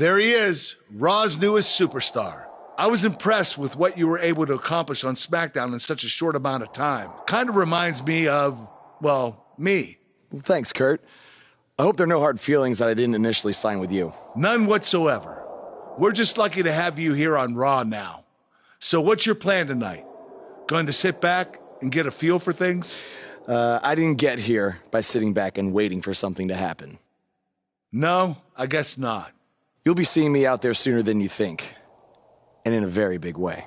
There he is, Raw's newest superstar. I was impressed with what you were able to accomplish on SmackDown in such a short amount of time. Kind of reminds me of, well, me. Well, thanks, Kurt. I hope there are no hard feelings that I didn't initially sign with you. None whatsoever. We're just lucky to have you here on Raw now. So what's your plan tonight? Going to sit back and get a feel for things? I didn't get here by sitting back and waiting for something to happen. No, I guess not. You'll be seeing me out there sooner than you think, and in a very big way.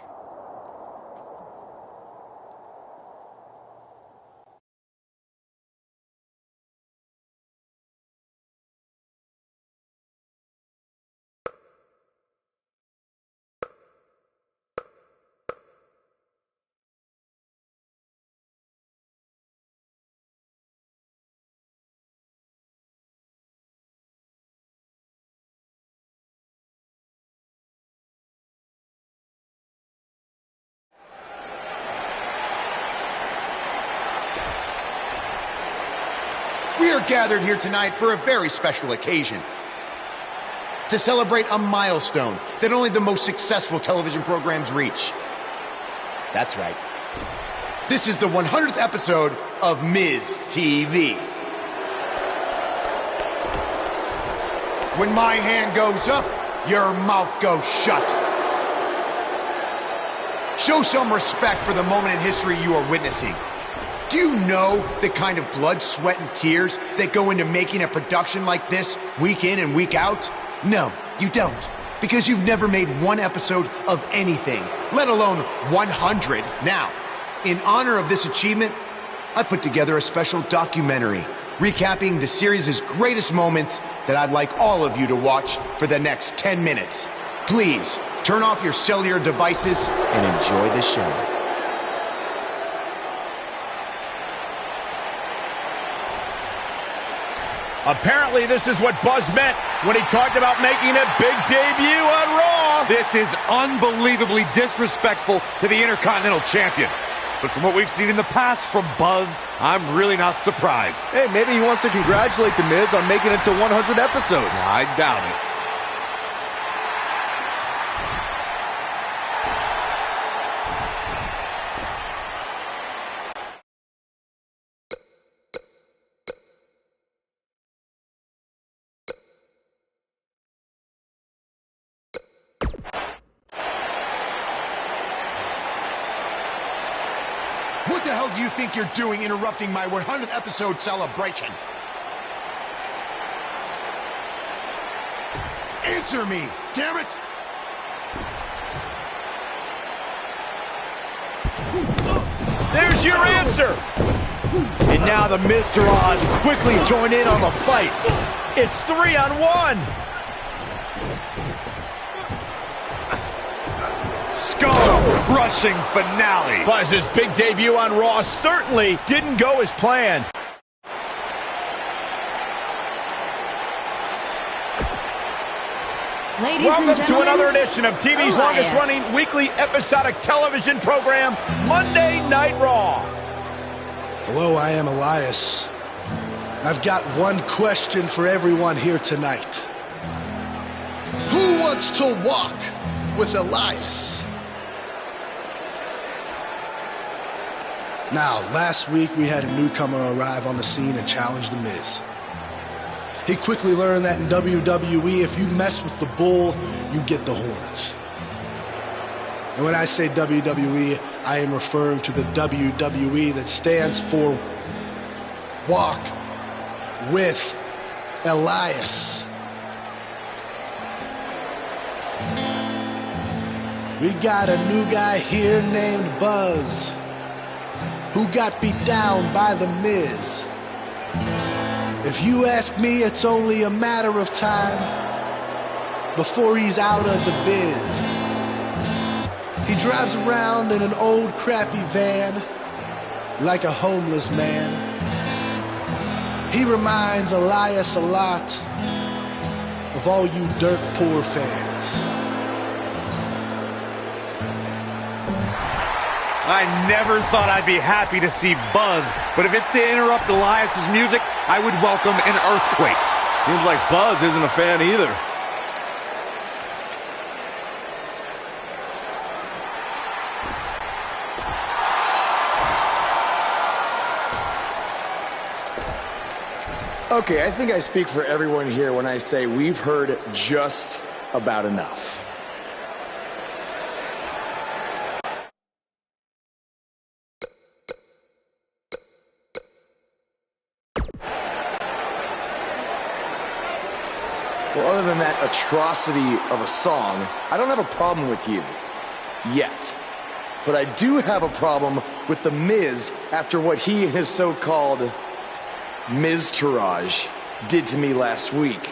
We are gathered here tonight for a very special occasion. To celebrate a milestone that only the most successful television programs reach. That's right. This is the 100th episode of Miz TV. When my hand goes up, your mouth goes shut. Show some respect for the moment in history you are witnessing. Do you know the kind of blood, sweat, and tears that go into making a production like this week in and week out? No, you don't. Because you've never made one episode of anything, let alone 100. Now, in honor of this achievement, I put together a special documentary recapping the series' greatest moments that I'd like all of you to watch for the next 10 minutes. Please, turn off your cellular devices and enjoy the show. Apparently, this is what Buzz meant when he talked about making a big debut on Raw. This is unbelievably disrespectful to the Intercontinental Champion. But from what we've seen in the past from Buzz, I'm really not surprised. Hey, maybe he wants to congratulate The Miz on making it to 100 episodes. I doubt it. What the hell do you think you're doing interrupting my 100th episode celebration? Answer me, damn it! There's your answer. And now the Mr. Oz quickly join in on the fight. It's 3-on-1. Skull-crushing finale. Buzz's big debut on Raw certainly didn't go as planned. Welcome to another edition of TV's longest-running weekly episodic television program, Monday Night Raw. Hello, I am Elias. I've got one question for everyone here tonight. Who wants to walk with Elias? Now, last week we had a newcomer arrive on the scene and challenge The Miz. He quickly learned that in WWE, if you mess with the bull, you get the horns. And when I say WWE, I am referring to the WWE that stands for Walk with Elias. We got a new guy here named Buzz, who got beat down by The Miz. If you ask me, it's only a matter of time before he's out of the biz. He drives around in an old crappy van like a homeless man. He reminds Elias a lot of all you dirt poor fans. I never thought I'd be happy to see Buzz, but if it's to interrupt Elias's music, I would welcome an earthquake. Seems like Buzz isn't a fan either. Okay, I think I speak for everyone here when I say we've heard just about enough. Well, other than that atrocity of a song, I don't have a problem with you. Yet. But I do have a problem with The Miz after what he and his so-called Miz-tourage did to me last week.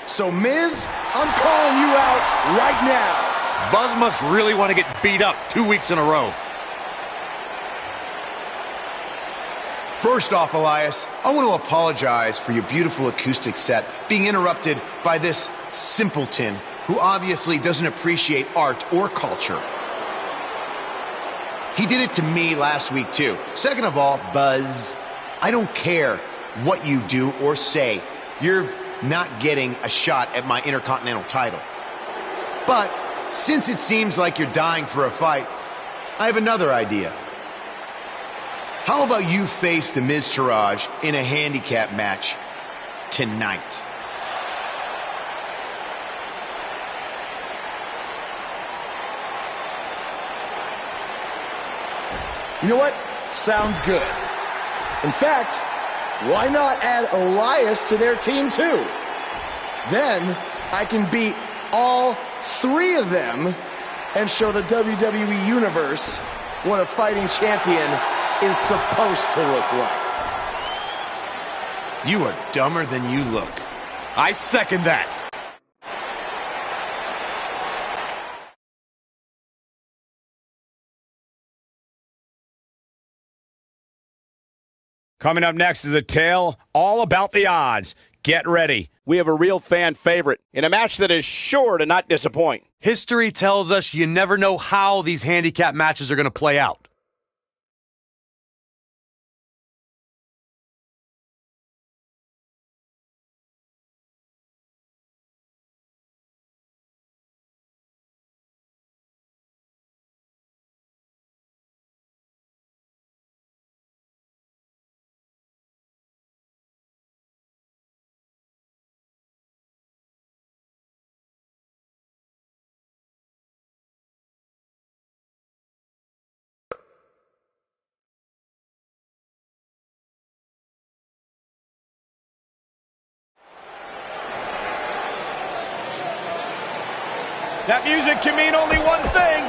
So, Miz, I'm calling you out right now. Buzz must really want to get beat up 2 weeks in a row. First off, Elias, I want to apologize for your beautiful acoustic set being interrupted by this simpleton who obviously doesn't appreciate art or culture. He did it to me last week, too. Second of all, Buzz, I don't care what you do or say. You're not getting a shot at my Intercontinental title. But since it seems like you're dying for a fight, I have another idea. How about you face the Miz-tourage in a handicap match tonight? You know what? Sounds good. In fact, why not add Elias to their team too? Then I can beat all three of them and show the WWE Universe what a fighting champion is supposed to look like. You are dumber than you look. I second that. Coming up next is a tale all about the odds. Get ready. We have a real fan favorite in a match that is sure to not disappoint. History tells us you never know how these handicap matches are going to play out. That music can mean only one thing.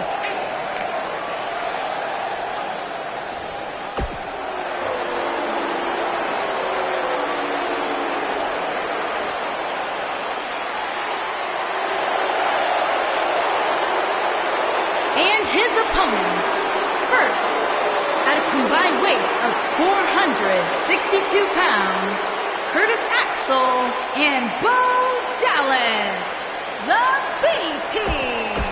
And his opponents, first, at a combined weight of 462 pounds, Curtis Axel and Bo Dallas. The B-Team.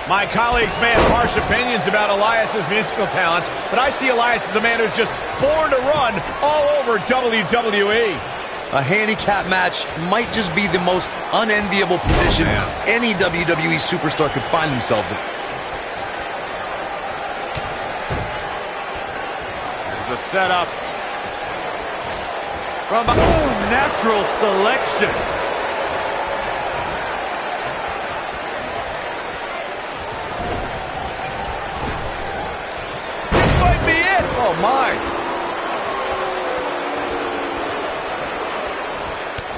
My colleagues may have harsh opinions about Elias's musical talents, but I see Elias as a man who's just born to run all over WWE. A handicap match might just be the most unenviable position any WWE superstar could find themselves in. There's a setup. From natural selection. This might be it. Oh, my.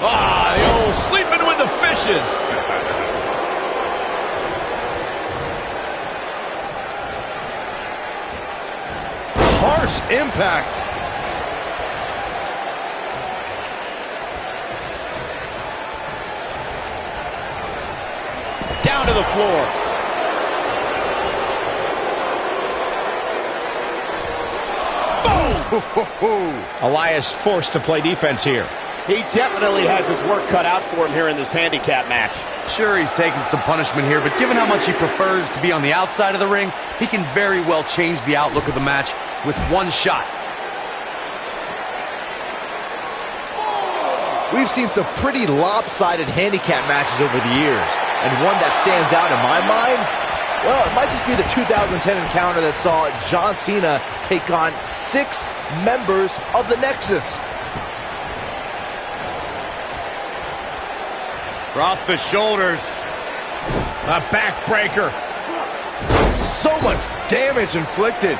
Ah, the old sleeping with the fishes. Harsh impact. Down to the floor. Boom! Elias forced to play defense here. He definitely has his work cut out for him here in this handicap match. Sure, he's taking some punishment here, but given how much he prefers to be on the outside of the ring, he can very well change the outlook of the match with one shot. We've seen some pretty lopsided handicap matches over the years, and one that stands out in my mind, well, it might just be the 2010 encounter that saw John Cena take on 6 members of the Nexus. Across the shoulders. A backbreaker. So much damage inflicted.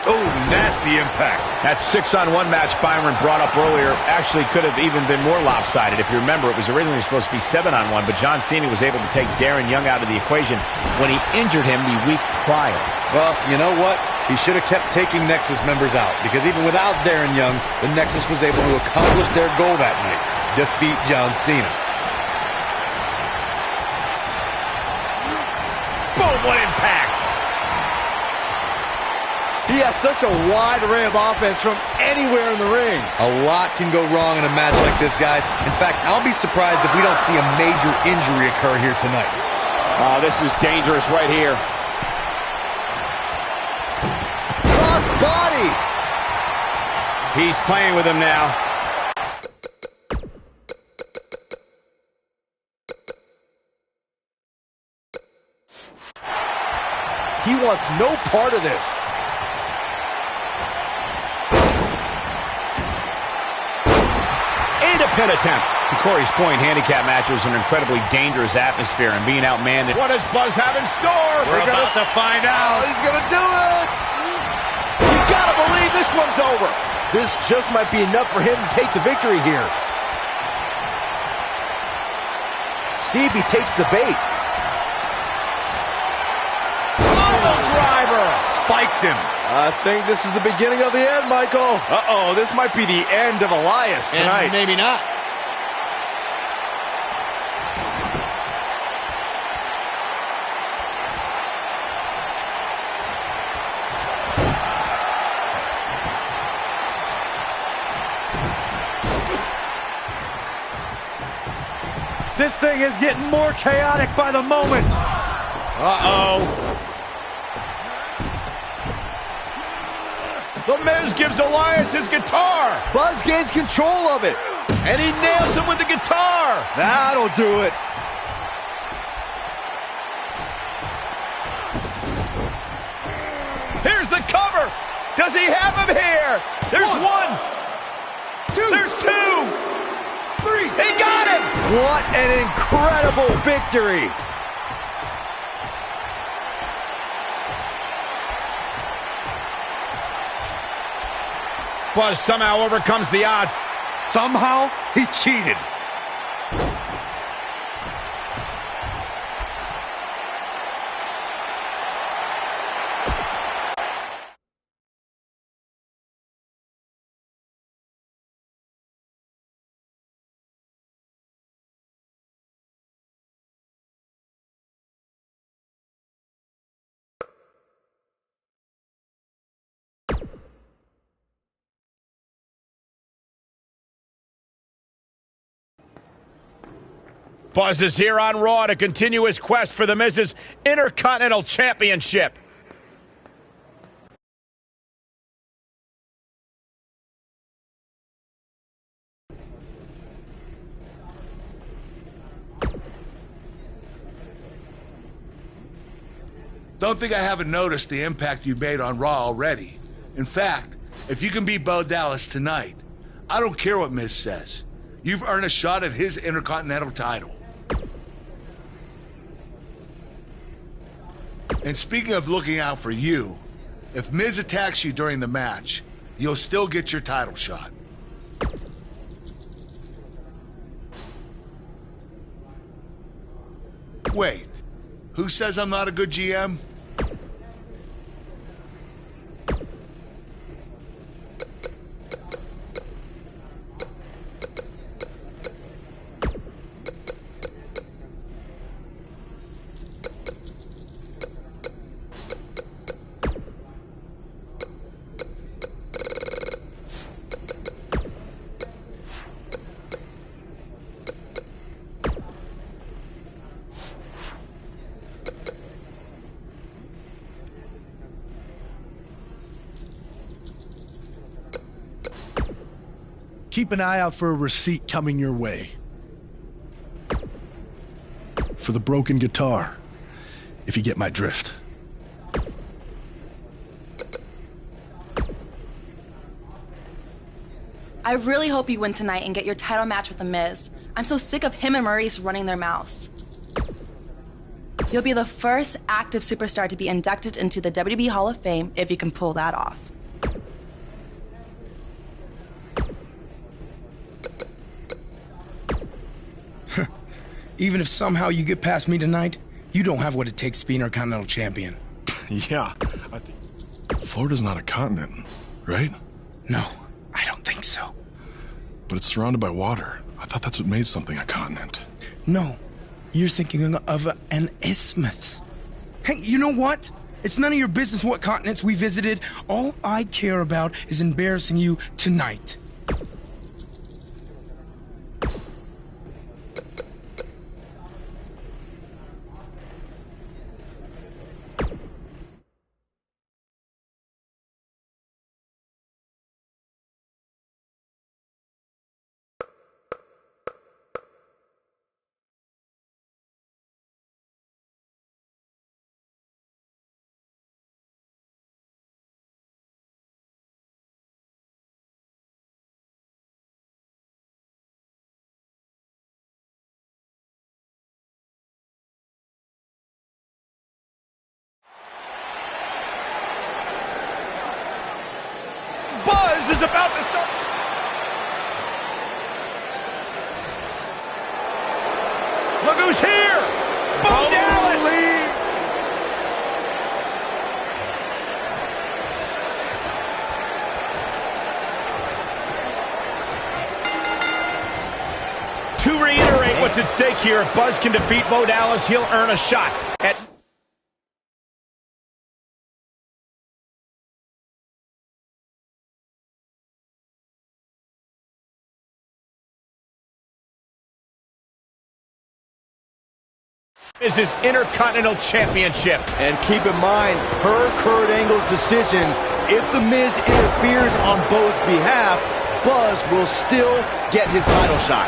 Oh, nasty impact. That 6-on-1 match Byron brought up earlier actually could have even been more lopsided. If you remember, it was originally supposed to be 7-on-1, but John Cena was able to take Darren Young out of the equation when he injured him the week prior. Well, you know what? He should have kept taking Nexus members out, because even without Darren Young, the Nexus was able to accomplish their goal that night, defeat John Cena. Boom, what impact! He has such a wide array of offense from anywhere in the ring. A lot can go wrong in a match like this, guys. In fact, I'll be surprised if we don't see a major injury occur here tonight. Oh, this is dangerous right here. Cross body. He's playing with him now. He wants no part of this. Pin attempt. To Corey's point, handicap matches are an incredibly dangerous atmosphere, and being outmanned. What does Buzz have in store? We're about to find out. Oh, he's gonna do it! You gotta believe this one's over. This just might be enough for him to take the victory here. See if he takes the bait. Pile driver! Spiked him. I think this is the beginning of the end, Michael. Uh-oh, this might be the end of Elias tonight. And maybe not. This thing is getting more chaotic by the moment. Uh-oh. The Miz gives Elias his guitar. Buzz gains control of it. And he nails him with the guitar. That'll do it. Here's the cover. Does he have him here? There's one. There's 2. 3. He got him. What an incredible victory. Buzz somehow overcomes the odds. Somehow, he cheated. Buzz is here on Raw to continue his quest for the Miz's Intercontinental Championship. Don't think I haven't noticed the impact you've made on Raw already. In fact, if you can beat Bo Dallas tonight, I don't care what Miz says. You've earned a shot at his Intercontinental title. And speaking of looking out for you, if Miz attacks you during the match, you'll still get your title shot. Wait, who says I'm not a good GM? Keep an eye out for a receipt coming your way. For the broken guitar, if you get my drift. I really hope you win tonight and get your title match with The Miz. I'm so sick of him and Maurice running their mouths. You'll be the first active superstar to be inducted into the WWE Hall of Fame if you can pull that off. Even if somehow you get past me tonight, you don't have what it takes to be Intercontinental Champion. Yeah, I think Florida's not a continent, right? No, I don't think so. But it's surrounded by water. I thought that's what made something a continent. No, you're thinking of an isthmus. Hey, you know what? It's none of your business what continents we visited. All I care about is embarrassing you tonight. Is about to start. Look who's here! Bo Dallas! To reiterate what's at stake here, if Buzz can defeat Bo Dallas, he'll earn a shot at is his Intercontinental Championship. And keep in mind, per Kurt Angle's decision, if The Miz interferes on Bo's behalf, Buzz will still get his title shot.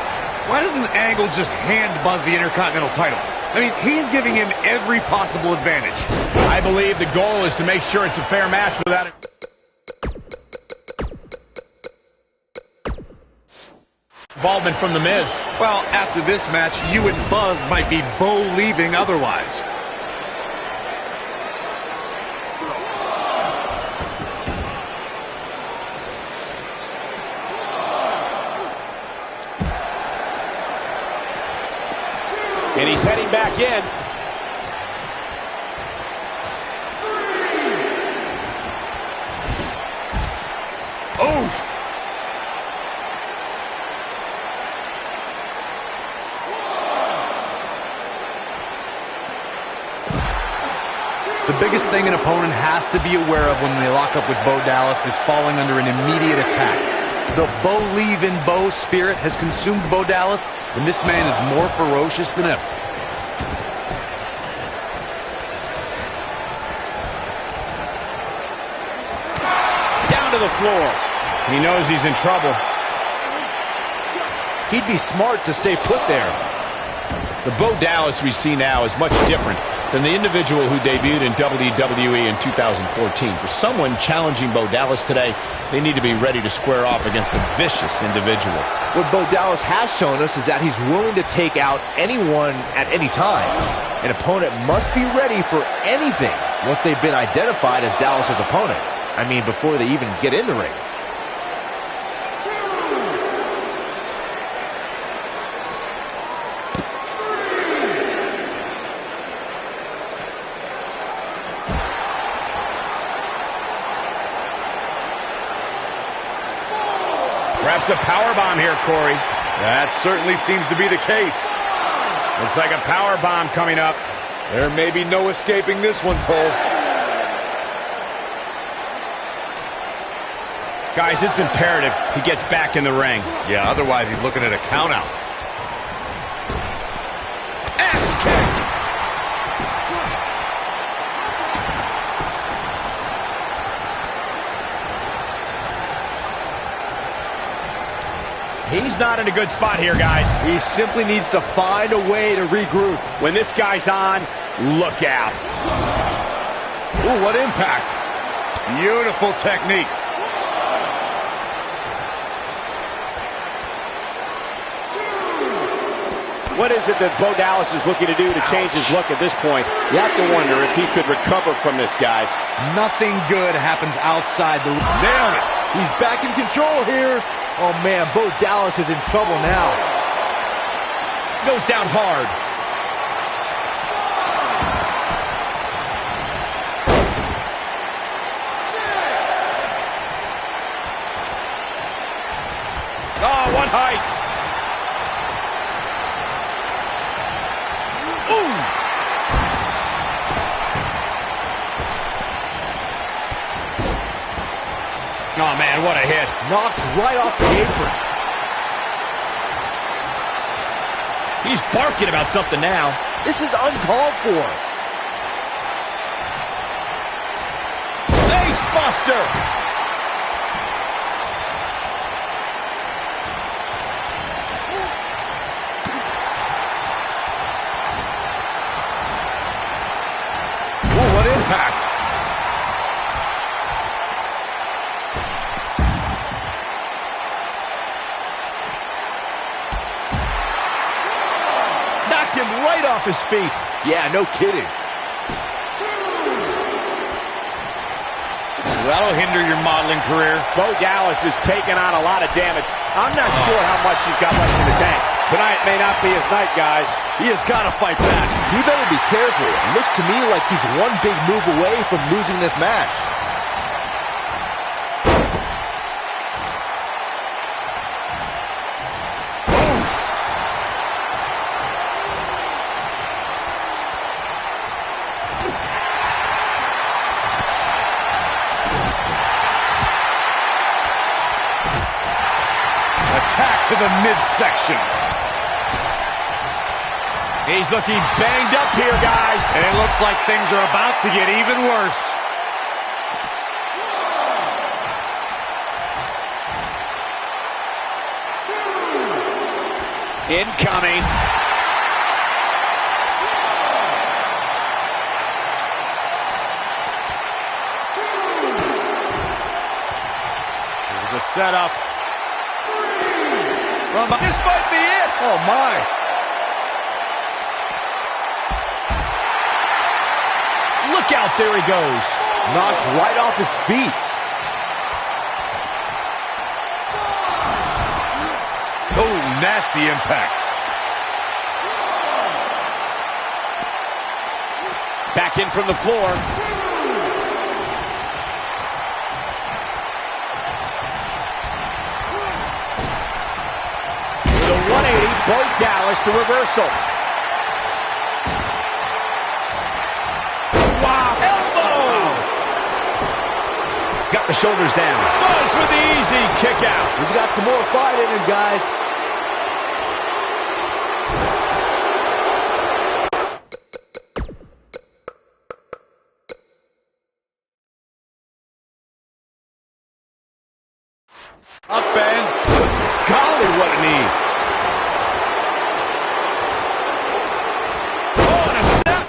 Why doesn't Angle just hand Buzz the Intercontinental title? I mean, he's giving him every possible advantage. I believe the goal is to make sure it's a fair match without it. Involvement from The Miz. Well, after this match, you and Buzz might be Bo-leaving otherwise. And he's heading back in. Oh! The biggest thing an opponent has to be aware of when they lock up with Bo Dallas is falling under an immediate attack. The Bo-leave-in-Bo spirit has consumed Bo Dallas, and this man is more ferocious than ever. Down to the floor. He knows he's in trouble. He'd be smart to stay put there. The Bo Dallas we see now is much different than the individual who debuted in WWE in 2014. For someone challenging Bo Dallas today, they need to be ready to square off against a vicious individual. What Bo Dallas has shown us is that he's willing to take out anyone at any time. An opponent must be ready for anything once they've been identified as Dallas's opponent. I mean, before they even get in the ring. Perhaps a powerbomb here, Corey. That certainly seems to be the case. Looks like a powerbomb coming up. There may be no escaping this one, Cole. Guys, it's imperative he gets back in the ring. Yeah, otherwise he's looking at a countout. Axe kick! He's not in a good spot here, guys. He simply needs to find a way to regroup. When this guy's on, look out. Ooh, what impact. Beautiful technique. What is it that Bo Dallas is looking to do to change his look at this point? You have to wonder if he could recover from this, guys. Nothing good happens outside the... Nailed it. He's back in control here. Oh, man, Bo Dallas is in trouble now. Goes down hard. Oh, one height. Oh, man, what a hit. Knocked right off the apron. He's barking about something now. This is uncalled for. Face buster. Ooh, what impact. Knocked him right off his feet. Yeah, no kidding. That'll hinder your modeling career. Bo Dallas is taking on a lot of damage. I'm not sure how much he's got left in the tank. Tonight may not be his night, guys. He has got to fight back. He better be careful. It looks to me like he's one big move away from losing this match. Attack to the midsection. He's looking banged up here, guys. And it looks like things are about to get even worse. Incoming. There's a setup. This might be it. Oh, my. Look out, there he goes. Knocked right off his feet. Oh, nasty impact. Back in from the floor. With a 180, Bo Dallas, the reversal. Wow, elbow! Got the shoulders down. Buzz with the easy kick out. He's got some more fight in him, guys. Up and golly, what a knee. Oh, and a step.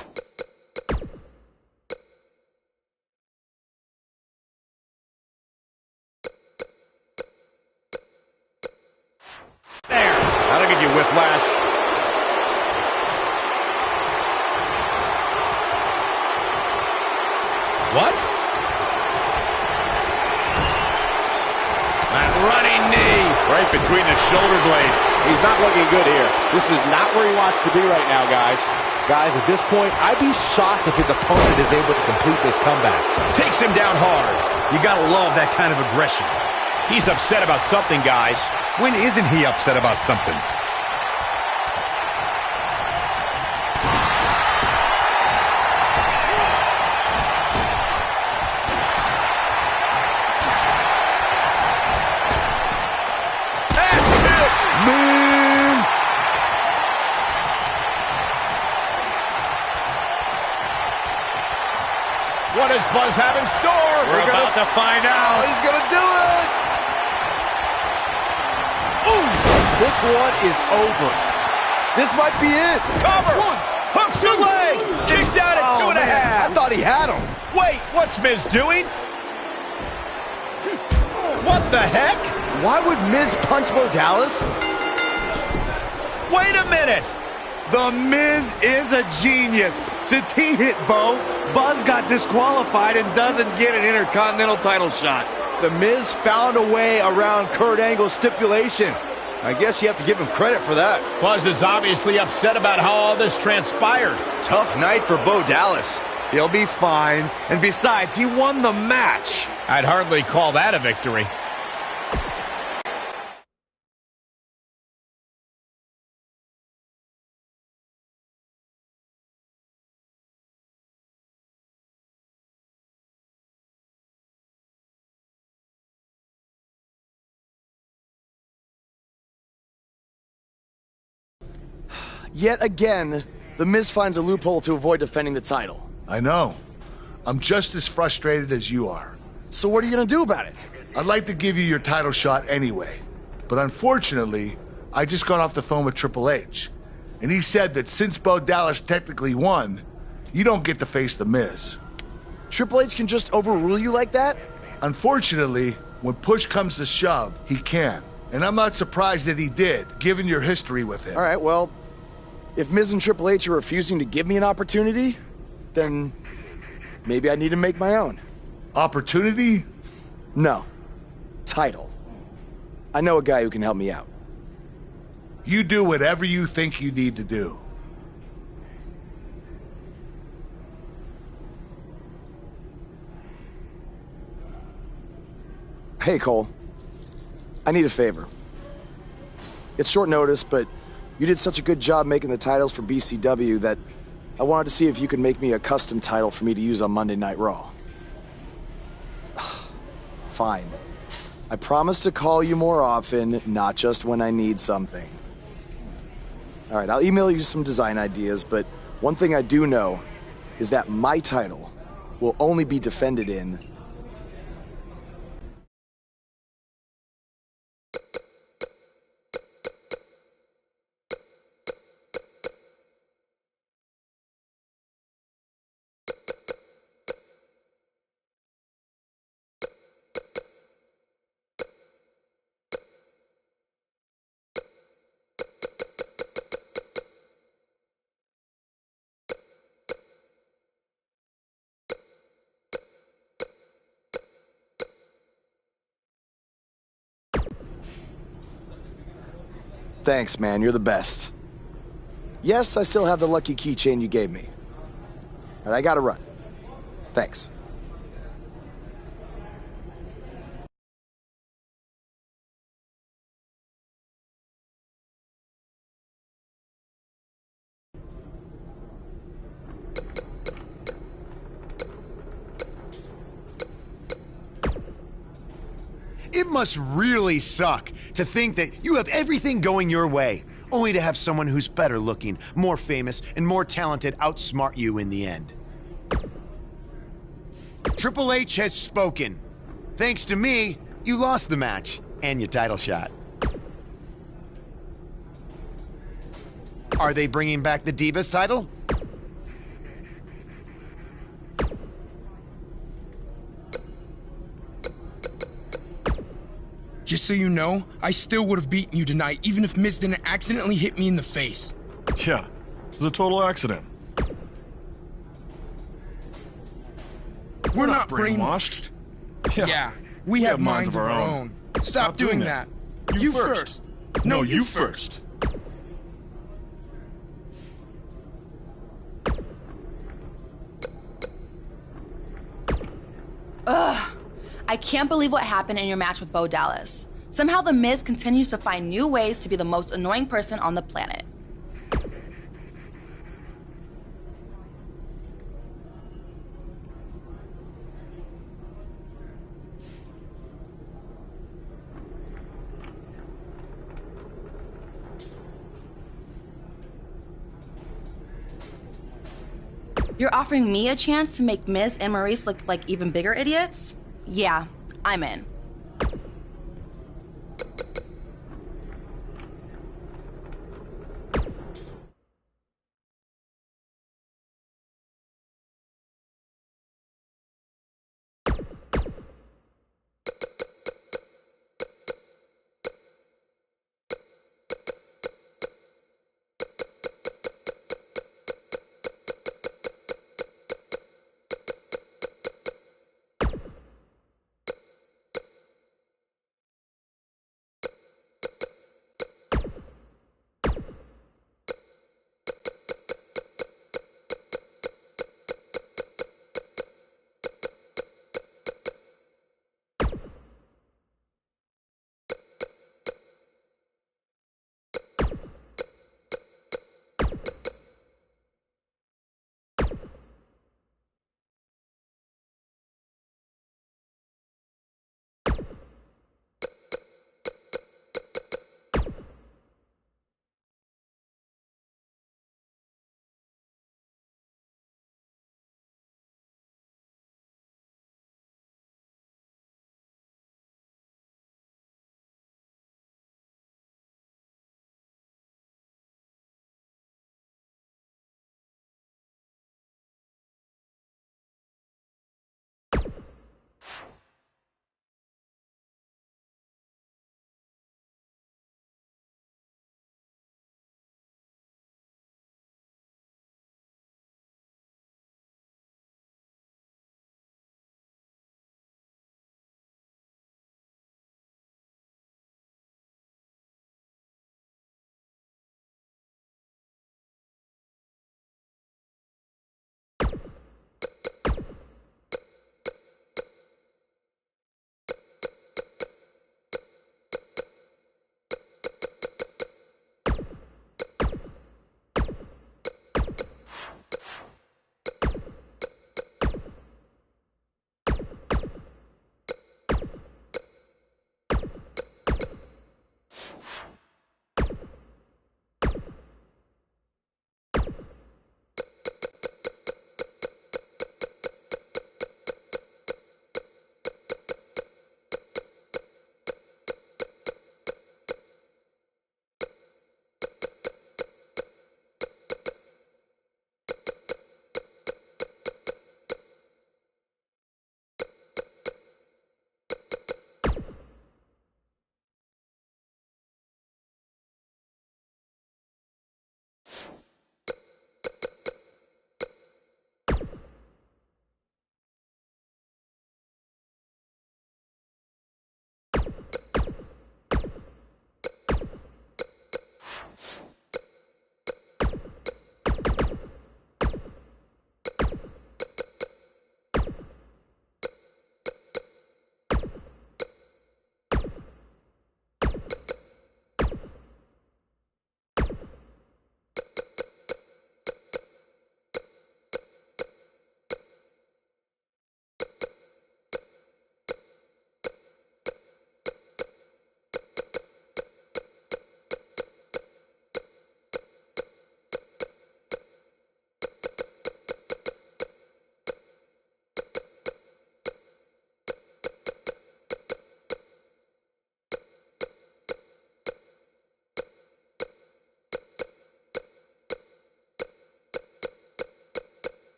There. That'll give you whiplash. What? That running knee. Right between the shoulder blades. He's not looking good here. This is not where he wants to be right now, guys. Guys, at this point, I'd be shocked if his opponent is able to complete this comeback. Takes him down hard. You gotta love that kind of aggression. He's upset about something, guys. When isn't he upset about something? What does Buzz have in store? We're about to find out. Oh, he's gonna do it! Ooh! This one is over. This might be it. Cover. Hooks the leg. Kicked out at 2.5. I thought he had him. Wait, what's Miz doing? What the heck? Why would Miz punch Bo Dallas? Wait a minute. The Miz is a genius. Since he hit Bo, Buzz got disqualified and doesn't get an Intercontinental title shot. The Miz found a way around Kurt Angle's stipulation. I guess you have to give him credit for that. Buzz is obviously upset about how all this transpired. Tough night for Bo Dallas. He'll be fine. And besides, he won the match. I'd hardly call that a victory. Yet again, The Miz finds a loophole to avoid defending the title. I know. I'm just as frustrated as you are. So what are you gonna do about it? I'd like to give you your title shot anyway. But unfortunately, I just got off the phone with Triple H. And he said that since Bo Dallas technically won, you don't get to face The Miz. Triple H can just overrule you like that? Unfortunately, when push comes to shove, he can. And I'm not surprised that he did, given your history with him. All right, well, if Miz and Triple H are refusing to give me an opportunity, then maybe I need to make my own. Opportunity? No. Title. I know a guy who can help me out. You do whatever you think you need to do. Hey, Cole. I need a favor. It's short notice, but you did such a good job making the titles for BCW that I wanted to see if you could make me a custom title for me to use on Monday Night Raw. Fine. I promise to call you more often, not just when I need something. All right, I'll email you some design ideas, but one thing I do know is that my title will only be defended in Thanks, man. You're the best. Yes, I still have the lucky keychain you gave me. But I gotta run. Thanks. It must really suck to think that you have everything going your way, only to have someone who's better looking, more famous, and more talented outsmart you in the end. Triple H has spoken. Thanks to me, you lost the match and your title shot. Are they bringing back the Divas title? Just so you know, I still would have beaten you tonight, even if Miz didn't accidentally hit me in the face. Yeah, it was a total accident. We're not brainwashed. Yeah, we have minds of our own. Stop doing that. You first. No, you first. Ugh. I can't believe what happened in your match with Bo Dallas. Somehow The Miz continues to find new ways to be the most annoying person on the planet. You're offering me a chance to make Miz and Maurice look like even bigger idiots? Yeah, I'm in.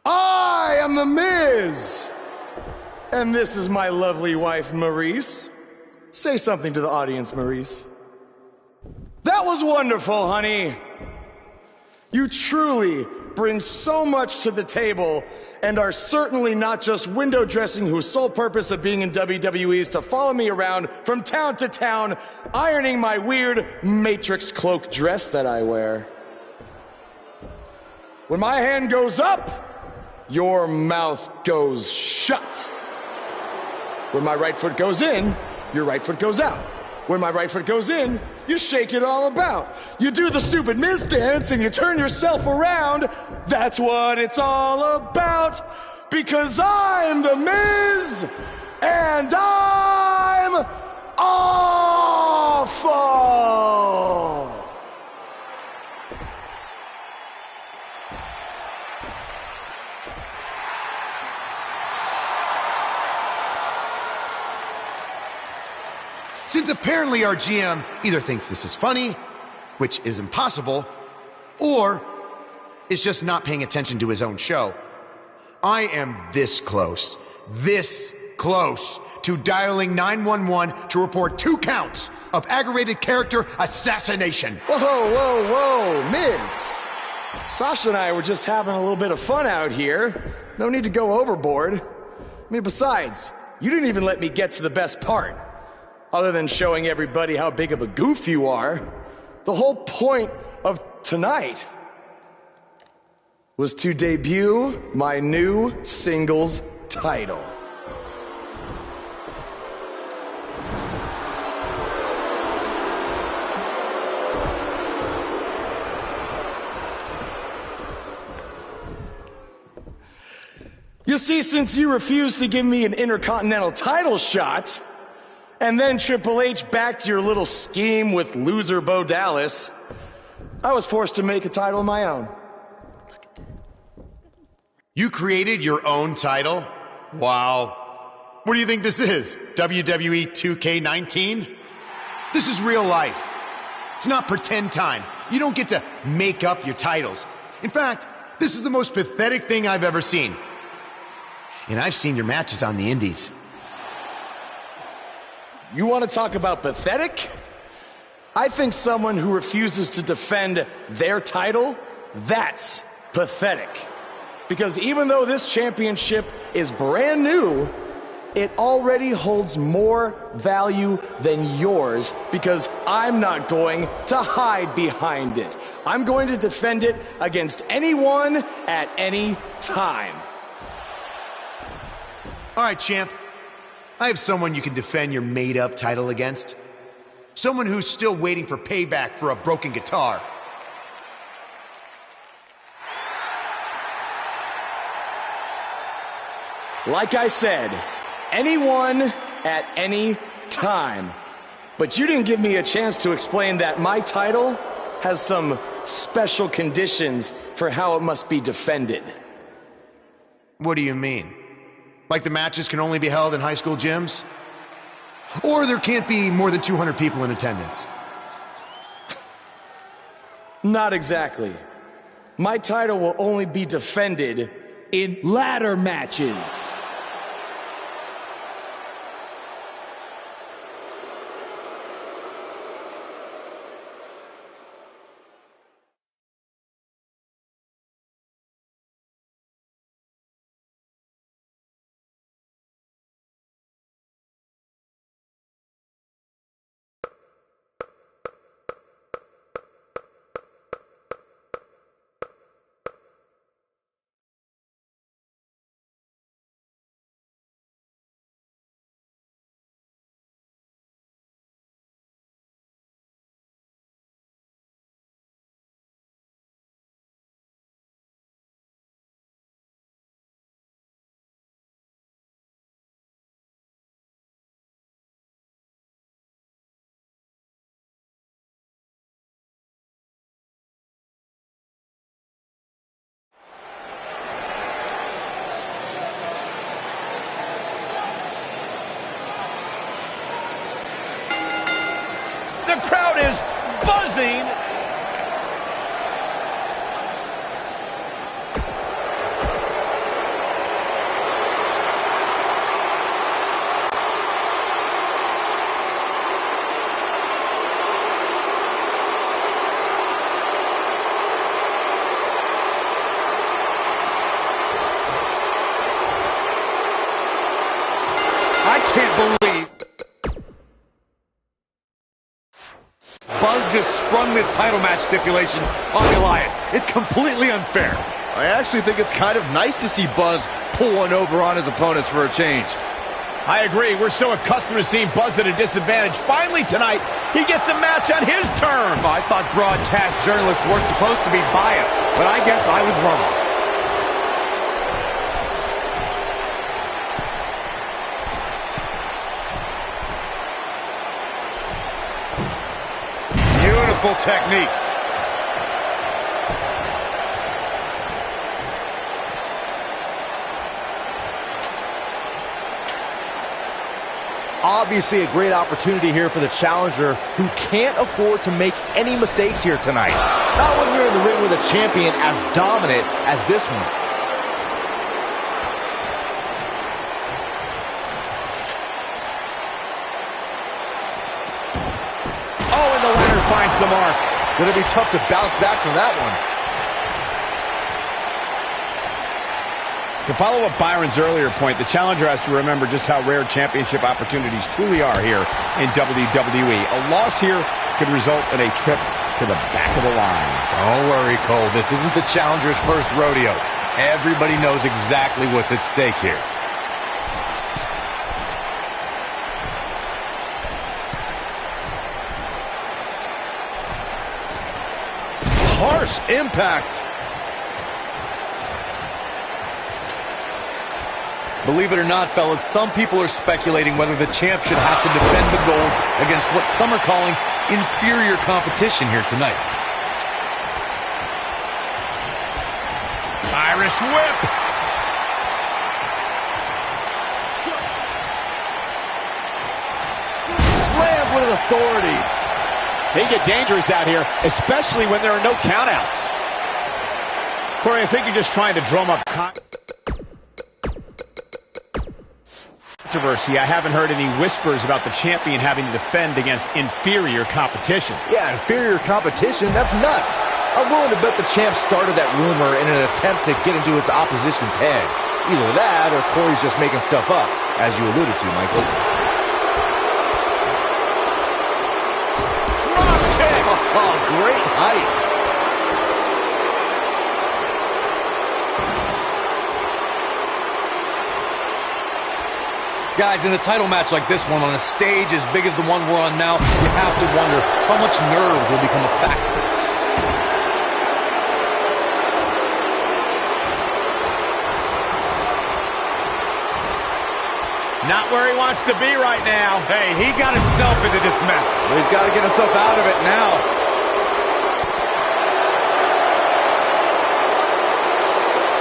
I am The Miz! And this is my lovely wife, Maurice. Say something to the audience, Maurice. That was wonderful, honey. You truly bring so much to the table and are certainly not just window dressing whose sole purpose of being in WWE is to follow me around from town to town, ironing my weird Matrix cloak dress that I wear. When my hand goes up, your mouth goes shut. When my right foot goes in, your right foot goes out. When my right foot goes in, you shake it all about. You do the stupid Miz dance and you turn yourself around. That's what it's all about. Because I'm The Miz and I'm awful. Since apparently our GM either thinks this is funny, which is impossible, or is just not paying attention to his own show, I am this close to dialing 911 to report 2 counts of aggravated character assassination. Whoa, Miz. Sasha and I were just having a little bit of fun out here. No need to go overboard. I mean, besides, you didn't even let me get to the best part. Other than showing everybody how big of a goof you are, the whole point of tonight was to debut my new singles title. You see, since you refused to give me an Intercontinental title shot, and then Triple H backed your little scheme with loser Bo Dallas, I was forced to make a title of my own. You created your own title? Wow. What do you think this is? WWE 2K19? This is real life. It's not pretend time. You don't get to make up your titles. In fact, this is the most pathetic thing I've ever seen. And I've seen your matches on the indies. You want to talk about pathetic? I think someone who refuses to defend their title, that's pathetic. Because even though this championship is brand new, it already holds more value than yours because I'm not going to hide behind it. I'm going to defend it against anyone at any time. All right, champ. I have someone you can defend your made-up title against. Someone who's still waiting for payback for a broken guitar. Like I said, anyone at any time. But you didn't give me a chance to explain that my title has some special conditions for how it must be defended. What do you mean? Like the matches can only be held in high school gyms? Or there can't be more than 200 people in attendance? Not exactly. My title will only be defended in ladder matches. The crowd is buzzing. I can't believe Buzz just sprung this title match stipulation on Elias. It's completely unfair. I actually think it's kind of nice to see Buzz pull one over on his opponents for a change. I agree. We're so accustomed to seeing Buzz at a disadvantage. Finally tonight, he gets a match on his terms. I thought broadcast journalists weren't supposed to be biased, but I guess I was wrong. Beautiful technique. Obviously a great opportunity here for the challenger who can't afford to make any mistakes here tonight. Not when you're in the ring with a champion as dominant as this one. Oh, and the ladder finds the mark. Gonna be tough to bounce back from that one. To follow up Byron's earlier point, the challenger has to remember just how rare championship opportunities truly are here in WWE. A loss here could result in a trip to the back of the line. Don't worry, Cole. This isn't the challenger's first rodeo. Everybody knows exactly what's at stake here. Harsh impact. Believe it or not, fellas, some people are speculating whether the champ should have to defend the gold against what some are calling inferior competition here tonight. Irish whip. Slam with authority. They get dangerous out here, especially when there are no countouts. Corey, I think you're just trying to drum up controversy. I haven't heard any whispers about the champion having to defend against inferior competition. Yeah, inferior competition, that's nuts. I'm willing to bet the champ started that rumor in an attempt to get into his opposition's head. Either that, or Corey's just making stuff up, as you alluded to, Michael. Drop kick! Oh, great height. Guys, in a title match like this one, on a stage as big as the one we're on now, you have to wonder how much nerves will become a factor. Not where he wants to be right now. Hey, he got himself into this mess. He's got to get himself out of it now.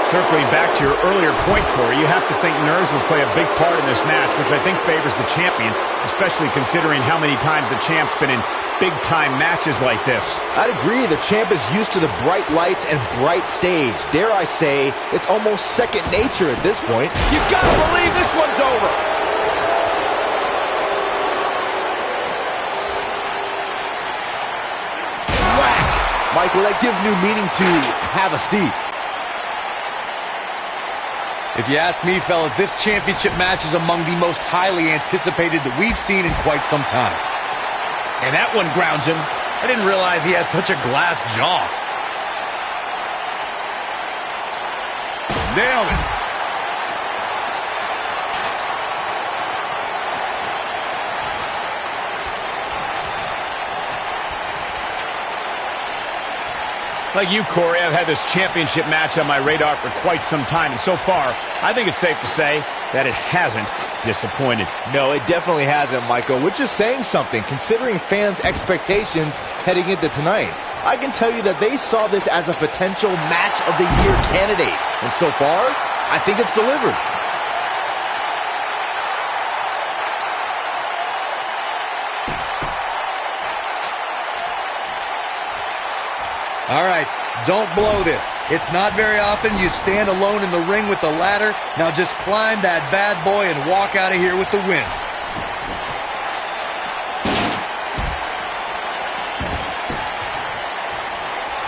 Circling back to your earlier point, Corey, you have to think nerves will play a big part in this match, which I think favors the champion, especially considering how many times the champ's been in big-time matches like this. I'd agree. The champ is used to the bright lights and bright stage. Dare I say, it's almost second nature at this point. You gotta believe this one's over. Whack! Michael, that gives new meaning to have a seat. If you ask me, fellas, this championship match is among the most highly anticipated that we've seen in quite some time. And that one grounds him. I didn't realize he had such a glass jaw. Nailed it. Like you, Corey, I've had this championship match on my radar for quite some time, and so far, I think it's safe to say that it hasn't disappointed. No, it definitely hasn't, Michael, which is saying something, considering fans' expectations heading into tonight. I can tell you that they saw this as a potential match of the year candidate, and so far, I think it's delivered. All right, don't blow this. It's not very often you stand alone in the ring with the ladder. Now just climb that bad boy and walk out of here with the win.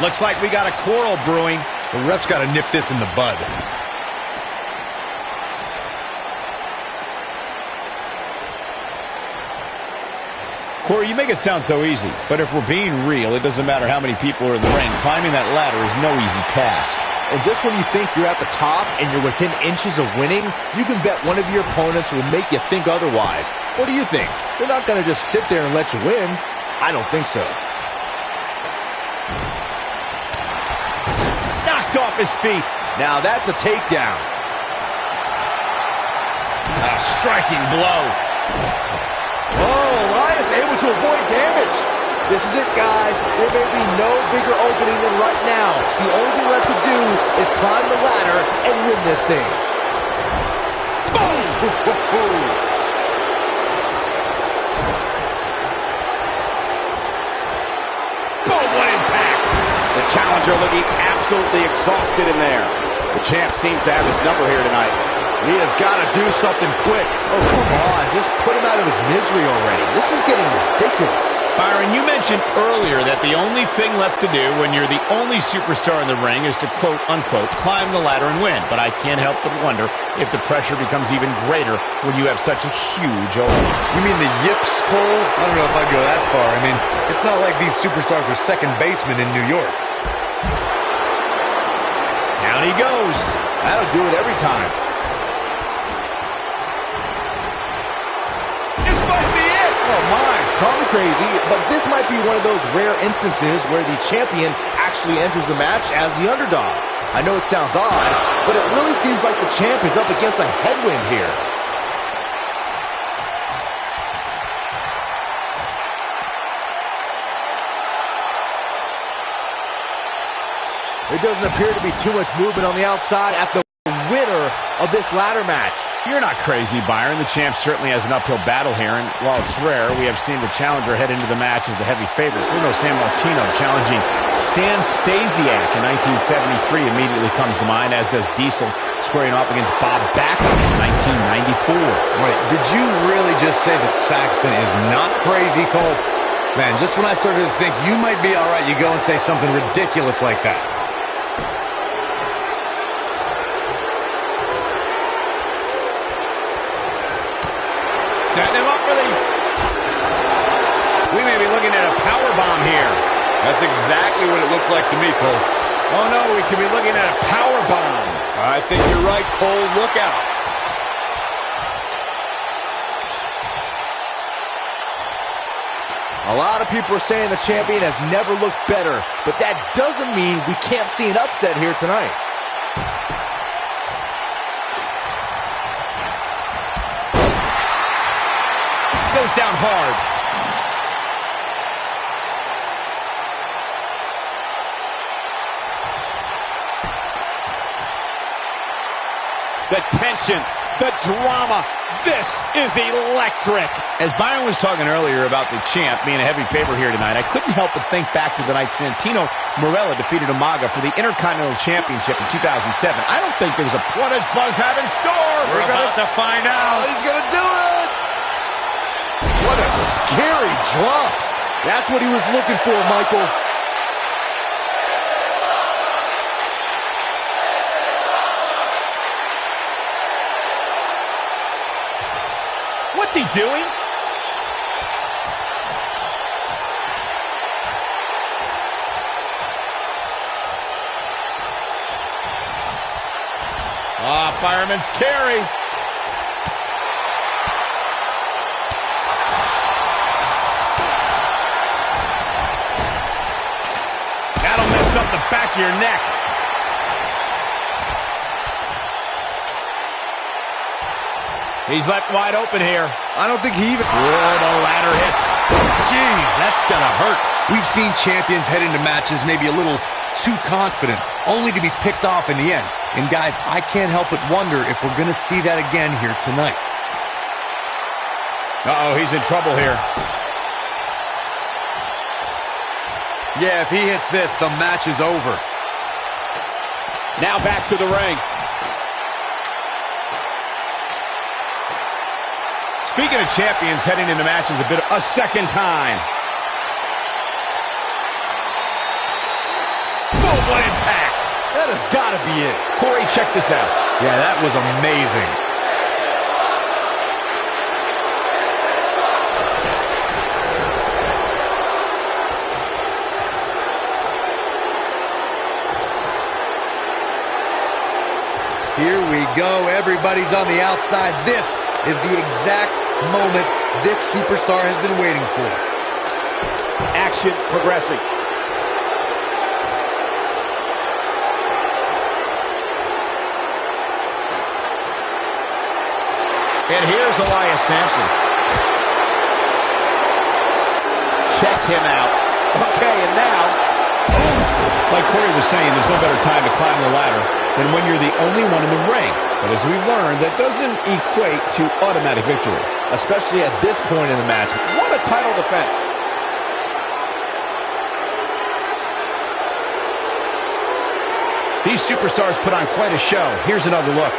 Looks like we got a quarrel brewing. The ref's got to nip this in the bud. Corey, you make it sound so easy, but if we're being real, it doesn't matter how many people are in the ring. Climbing that ladder is no easy task. And just when you think you're at the top and you're within inches of winning, you can bet one of your opponents will make you think otherwise. What do you think? They're not going to just sit there and let you win. I don't think so. Knocked off his feet. Now that's a takedown. A striking blow. Oh, Elias able to avoid damage. This is it, guys. There may be no bigger opening than right now. The only thing left to do is climb the ladder and win this thing. Boom! Boom, what impact! The challenger looking absolutely exhausted in there. The champ seems to have his number here tonight. He has got to do something quick. Oh, come on. Just put him out of his misery already. This is getting ridiculous. Byron, you mentioned earlier that the only thing left to do when you're the only superstar in the ring is to, quote, unquote, climb the ladder and win. But I can't help but wonder if the pressure becomes even greater when you have such a huge opening. You mean the yips, Cole? I don't know if I'd go that far. I mean, it's not like these superstars are second basemen in New York. Down he goes. That'll do it every time. Oh my, call me crazy, but this might be one of those rare instances where the champion actually enters the match as the underdog. I know it sounds odd, but it really seems like the champ is up against a headwind here. There doesn't appear to be too much movement on the outside at the winner of this ladder match. You're not crazy, Byron. The champ certainly has an uphill battle here, and while it's rare, we have seen the challenger head into the match as the heavy favorite. Bruno Sammartino challenging Stan Stasiak in 1973 immediately comes to mind, as does Diesel squaring off against Bob Backlund in 1994. Wait, did you really just say that Saxton is not crazy, Cole? Man, just when I started to think you might be all right, you go and say something ridiculous like that. Setting him up for the... We may be looking at a power bomb here. That's exactly what it looks like to me, Cole. Oh, no, we could be looking at a power bomb. I think you're right, Cole. Look out. A lot of people are saying the champion has never looked better, but that doesn't mean we can't see an upset here tonight. Goes down hard. The tension, the drama. This is electric. As Byron was talking earlier about the champ being a heavy favorite here tonight, I couldn't help but think back to the night Santino Marella defeated Umaga for the Intercontinental Championship in 2007. I don't think there was a... What does Buzz have in store? We're about to find out. Oh, he's gonna do it! What a scary drop. That's what he was looking for, Michael. What's he doing? Fireman's carry. That'll mess up the back of your neck. He's left wide open here. I don't think he even... Whoa, the ladder hits. Jeez, that's gonna hurt. We've seen champions head into matches maybe a little too confident, only to be picked off in the end. And guys, I can't help but wonder if we're gonna see that again here tonight. Uh-oh, he's in trouble here. Yeah, if he hits this, the match is over. Now back to the ring. Speaking of champions heading into matches A second time. Boom, what impact. That has got to be it. Corey, check this out. Yeah, that was amazing. Here we go. Everybody's on the outside. This is the exact moment this superstar has been waiting for. Action progressing. And here's Elias Sampson. Check him out. Okay, and now... Like Corey was saying, there's no better time to climb the ladder than when you're the only one in the ring. But as we've learned, that doesn't equate to automatic victory. Especially at this point in the match. What a title defense. These superstars put on quite a show. Here's another look.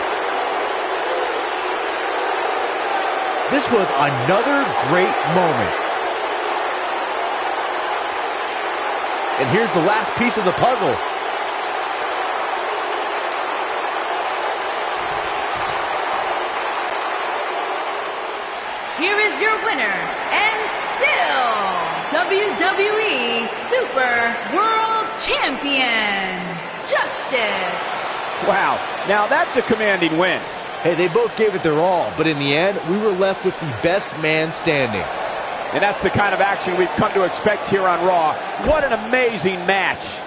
This was another great moment. And here's the last piece of the puzzle. Here is your winner, and still WWE Super World Champion, Justice. Wow, now that's a commanding win. Hey, they both gave it their all, but in the end, we were left with the best man standing. And that's the kind of action we've come to expect here on Raw. What an amazing match.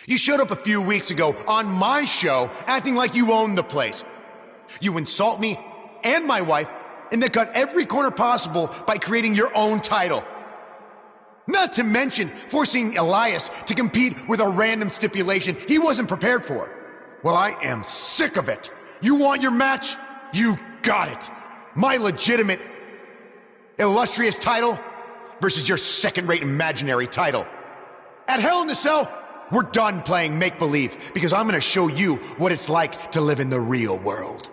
You showed up a few weeks ago on my show acting like you own the place. You insult me and my wife and then cut every corner possible by creating your own title. Not to mention forcing Elias to compete with a random stipulation he wasn't prepared for. Well, I am sick of it. You want your match? You got it. My legitimate, illustrious title versus your second-rate imaginary title. At Hell in the Cell, we're done playing make-believe because I'm going to show you what it's like to live in the real world.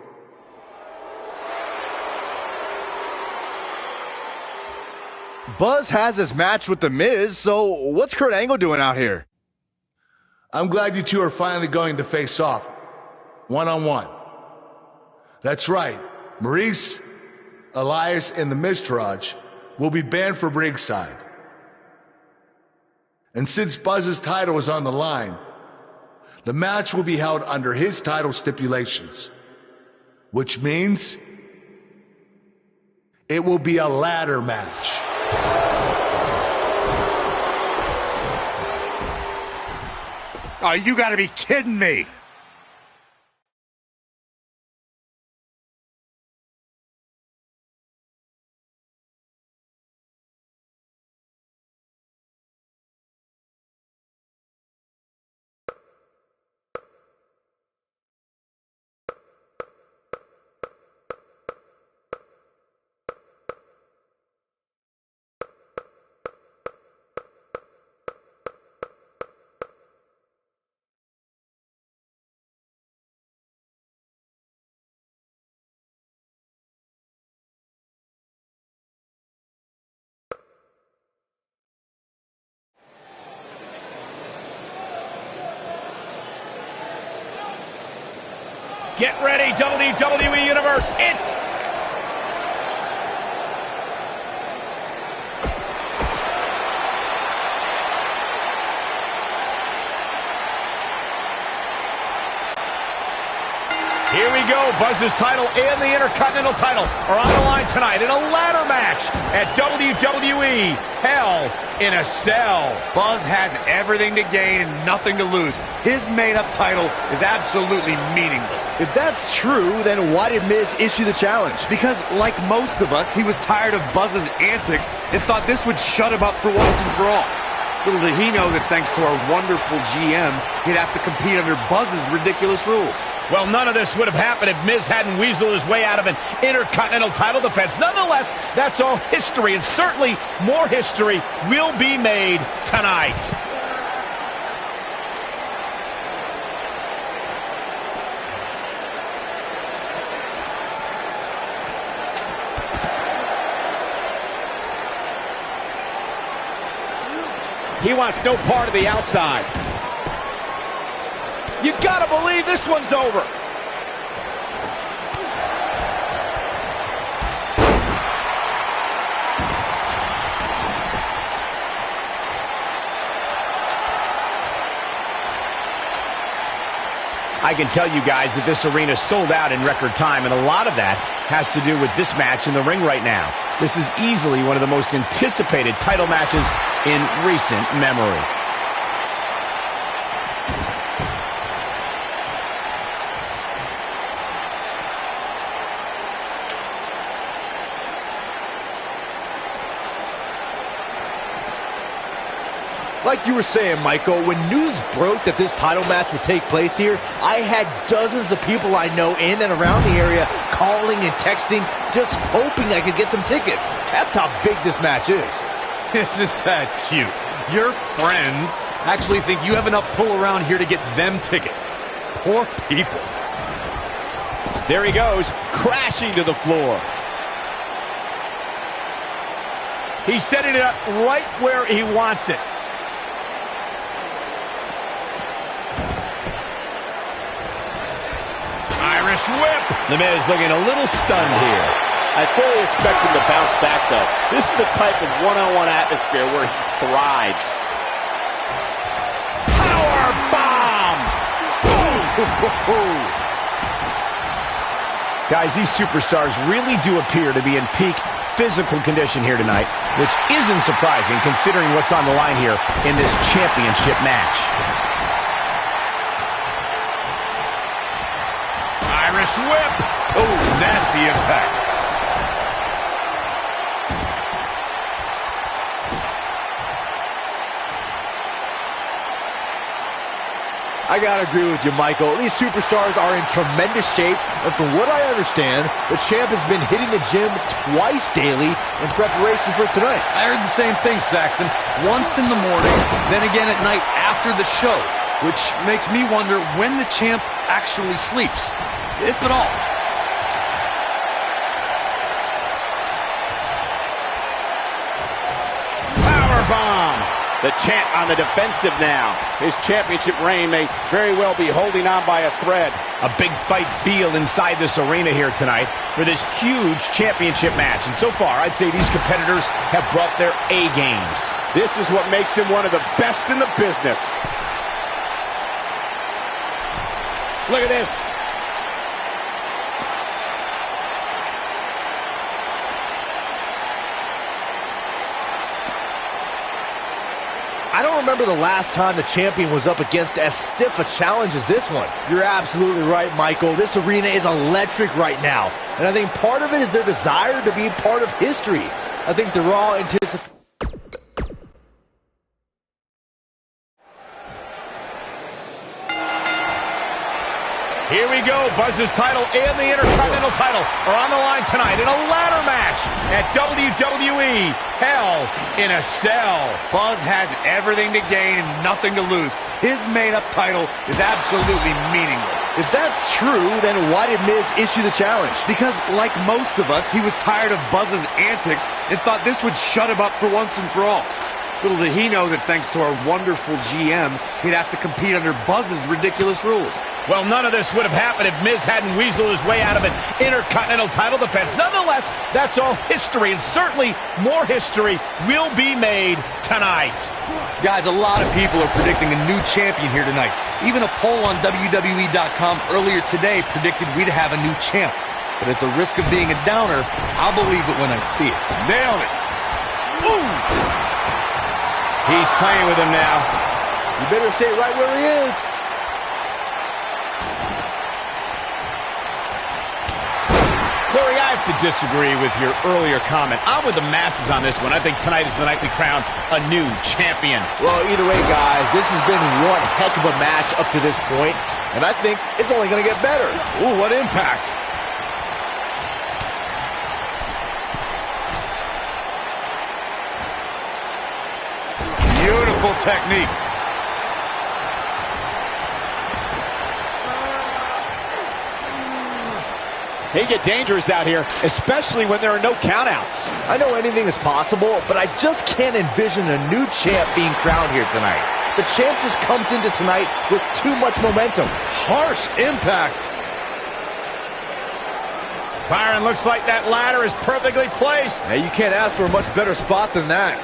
Buzz has his match with The Miz, so what's Kurt Angle doing out here? I'm glad you two are finally going to face off, one-on-one. That's right, Maurice, Elias, and the Miztourage will be banned from ringside. And since Buzz's title is on the line, the match will be held under his title stipulations, which means it will be a ladder match. Oh, you gotta be kidding me. Get ready, WWE Universe. It's here we go. Buzz's title and the Intercontinental title are on the line tonight in a ladder match at WWE Hell in a Cell. Buzz has everything to gain and nothing to lose. His made-up title is absolutely meaningless. If that's true, then why did Miz issue the challenge? Because, like most of us, he was tired of Buzz's antics and thought this would shut him up for once and for all. Little did he know that thanks to our wonderful GM, he'd have to compete under Buzz's ridiculous rules. Well, none of this would have happened if Miz hadn't weaseled his way out of an Intercontinental title defense. Nonetheless, that's all history, and certainly more history will be made tonight. He wants no part of the outside. You gotta believe this one's over. I can tell you guys that this arena sold out in record time, and a lot of that has to do with this match in the ring right now. This is easily one of the most anticipated title matches in recent memory. Like you were saying, Michael, when news broke that this title match would take place here, I had dozens of people I know in and around the area calling and texting, just hoping I could get them tickets. That's how big this match is. Isn't that cute? Your friends actually think you have enough pull around here to get them tickets. Poor people. There he goes, crashing to the floor. He's setting it up right where he wants it. Irish whip. The Miz looking a little stunned here. I fully expect him to bounce back, though. This is the type of one-on-one atmosphere where he thrives. Power bomb! Guys, these superstars really do appear to be in peak physical condition here tonight, which isn't surprising considering what's on the line here in this championship match. Irish whip. Oh, nasty impact. I gotta agree with you, Michael. These superstars are in tremendous shape, and from what I understand, the champ has been hitting the gym twice daily in preparation for tonight. I heard the same thing, Saxton. Once in the morning, then again at night after the show, which makes me wonder when the champ actually sleeps, if at all. Powerbomb. The champ on the defensive now. His championship reign may very well be holding on by a thread. A big fight feel inside this arena here tonight for this huge championship match. And so far, I'd say these competitors have brought their A games. This is what makes him one of the best in the business. Look at this. I don't remember the last time the champion was up against as stiff a challenge as this one. You're absolutely right, Michael. This arena is electric right now. And I think part of it is their desire to be part of history. I think they're all anticipating. Here we go. Buzz's title and the Intercontinental title are on the line tonight in a ladder match at WWE Hell in a Cell. Buzz has everything to gain and nothing to lose. His made-up title is absolutely meaningless. If that's true, then why did Miz issue the challenge? Because, like most of us, he was tired of Buzz's antics and thought this would shut him up for once and for all. Little did he know that thanks to our wonderful GM, he'd have to compete under Buzz's ridiculous rules. Well, none of this would have happened if Miz hadn't weaseled his way out of an Intercontinental title defense. Nonetheless, that's all history, and certainly more history will be made tonight. Guys, a lot of people are predicting a new champion here tonight. Even a poll on WWE.com earlier today predicted we'd have a new champ. But at the risk of being a downer, I'll believe it when I see it. Nailed it. Ooh. He's playing with him now. You better stay right where he is. Corey, I have to disagree with your earlier comment. I'm with the masses on this one. I think tonight is the night we crown a new champion. Well, either way, guys, this has been one heck of a match up to this point, and I think it's only going to get better. Ooh, what impact. Beautiful technique. They get dangerous out here, especially when there are no countouts. I know anything is possible, but I just can't envision a new champ being crowned here tonight. The champ just comes into tonight with too much momentum. Harsh impact. Byron, looks like that ladder is perfectly placed. Hey, you can't ask for a much better spot than that.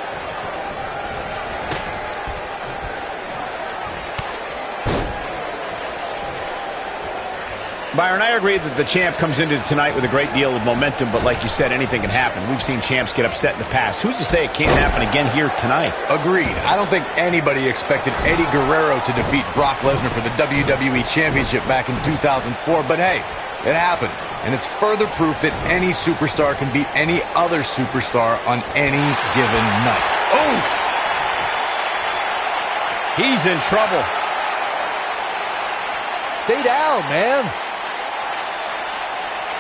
Byron, I agree that the champ comes into tonight with a great deal of momentum, but like you said, anything can happen. We've seen champs get upset in the past. Who's to say it can't happen again here tonight? Agreed. I don't think anybody expected Eddie Guerrero to defeat Brock Lesnar for the WWE Championship back in 2004, but hey, it happened. And it's further proof that any superstar can beat any other superstar on any given night. Oh! He's in trouble. Stay down, man.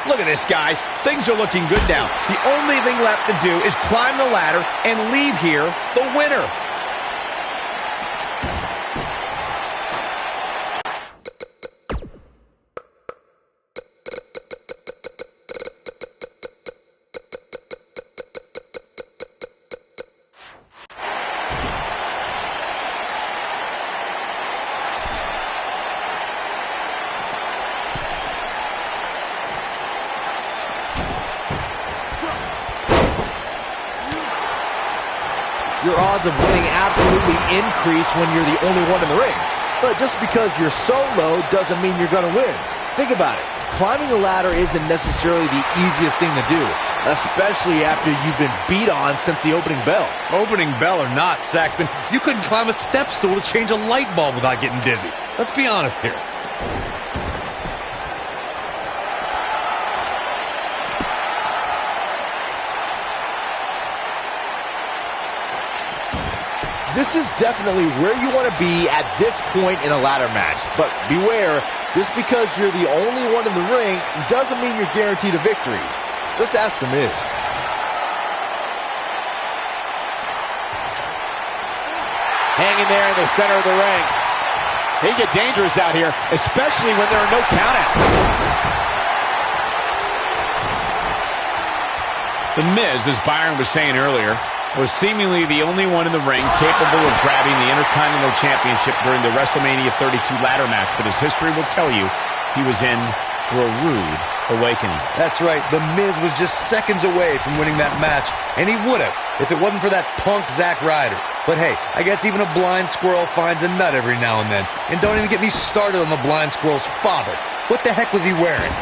Look at this, guys. Things are looking good now. The only thing left to do is climb the ladder and leave here the winner. Your odds of winning absolutely increase when you're the only one in the ring. But just because you're so low doesn't mean you're going to win. Think about it. Climbing a ladder isn't necessarily the easiest thing to do, especially after you've been beat on since the opening bell. Opening bell or not, Saxton, you couldn't climb a step stool to change a light bulb without getting dizzy. Let's be honest here. This is definitely where you want to be at this point in a ladder match. But beware, just because you're the only one in the ring doesn't mean you're guaranteed a victory. Just ask The Miz. Hanging there in the center of the ring. He can get dangerous out here, especially when there are no countouts. The Miz, as Byron was saying earlier, was seemingly the only one in the ring capable of grabbing the Intercontinental Championship during the WrestleMania 32 ladder match, but his history will tell you he was in for a rude awakening. That's right. The Miz was just seconds away from winning that match, and he would have if it wasn't for that punk Zack Ryder. But hey, I guess even a blind squirrel finds a nut every now and then. And don't even get me started on the blind squirrel's father. What the heck was he wearing?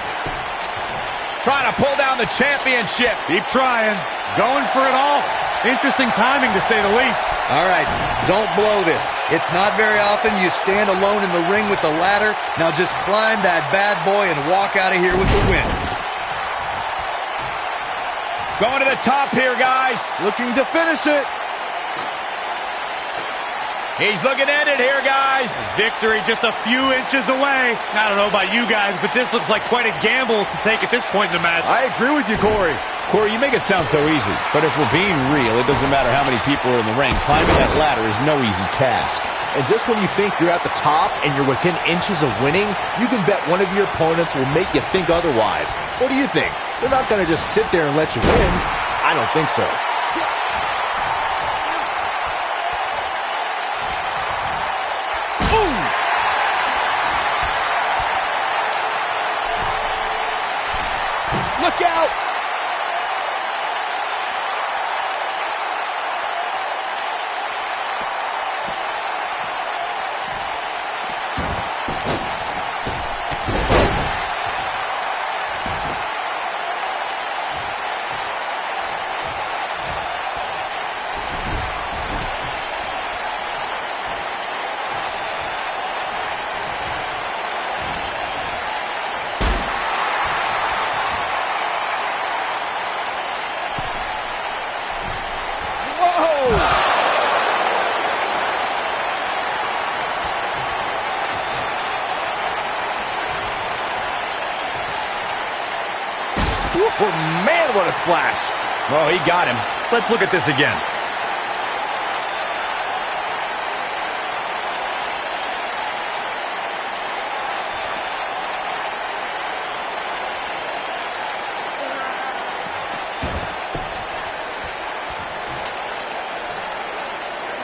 Trying to pull down the championship. Keep trying. Going for it all. Interesting timing, to say the least. All right, don't blow this. It's not very often you stand alone in the ring with the ladder. Now just climb that bad boy and walk out of here with the win. Going to the top here, guys. Looking to finish it. He's looking at it here, guys. Victory just a few inches away. I don't know about you guys, but this looks like quite a gamble to take at this point in the match. I agree with you, Corey. Corey, you make it sound so easy, but if we're being real, it doesn't matter how many people are in the ring. Climbing that ladder is no easy task. And just when you think you're at the top and you're within inches of winning, you can bet one of your opponents will make you think otherwise. What do you think? They're not going to just sit there and let you win. I don't think so. Look out! Oh, man, what a splash. Oh, he got him. Let's look at this again.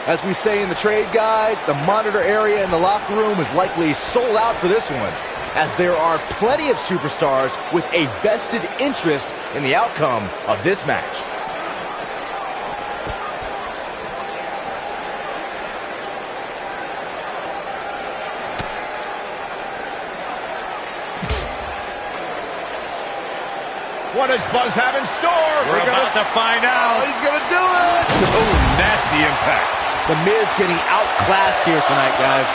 As we say in the trade, guys, the monitor area in the locker room is likely sold out for this one, as there are plenty of superstars with a vested interest in the outcome of this match. What does Buzz have in store? We're about to find out. Oh, he's going to do it! Oh, nasty impact. The Miz getting outclassed here tonight, guys.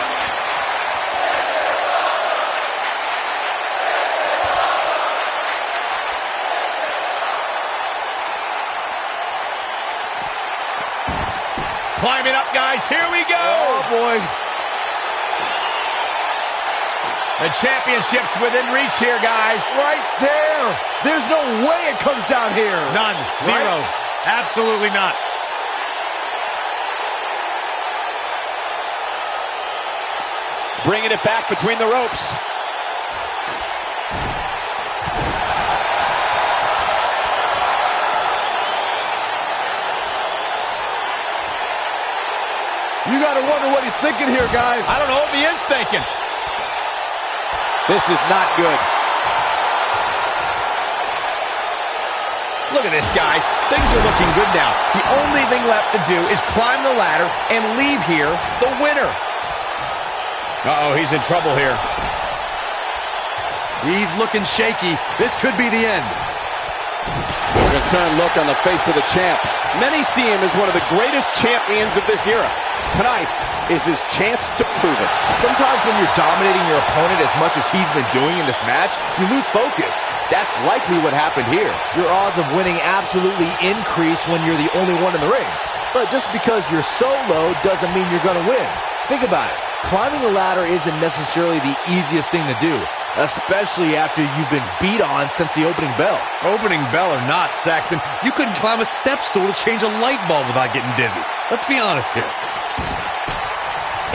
Climbing up, guys. Here we go. Oh, boy. The championship's within reach here, guys. Right there. There's no way it comes down here. None. Zero. Right? Absolutely not. Bringing it back between the ropes. You got to wonder what he's thinking here, guys. I don't know if he is thinking. This is not good. Look at this, guys. Things are looking good now. The only thing left to do is climb the ladder and leave here the winner. Uh-oh, he's in trouble here. He's looking shaky. This could be the end. A concerned look on the face of the champ. Many see him as one of the greatest champions of this era. Tonight is his chance to prove it. Sometimes when you're dominating your opponent as much as he's been doing in this match, you lose focus. That's likely what happened here. Your odds of winning absolutely increase when you're the only one in the ring. But just because you're solo doesn't mean you're going to win. Think about it. Climbing a ladder isn't necessarily the easiest thing to do, especially after you've been beat on since the opening bell. Opening bell or not, Saxton, you couldn't climb a step stool to change a light bulb without getting dizzy. Let's be honest here.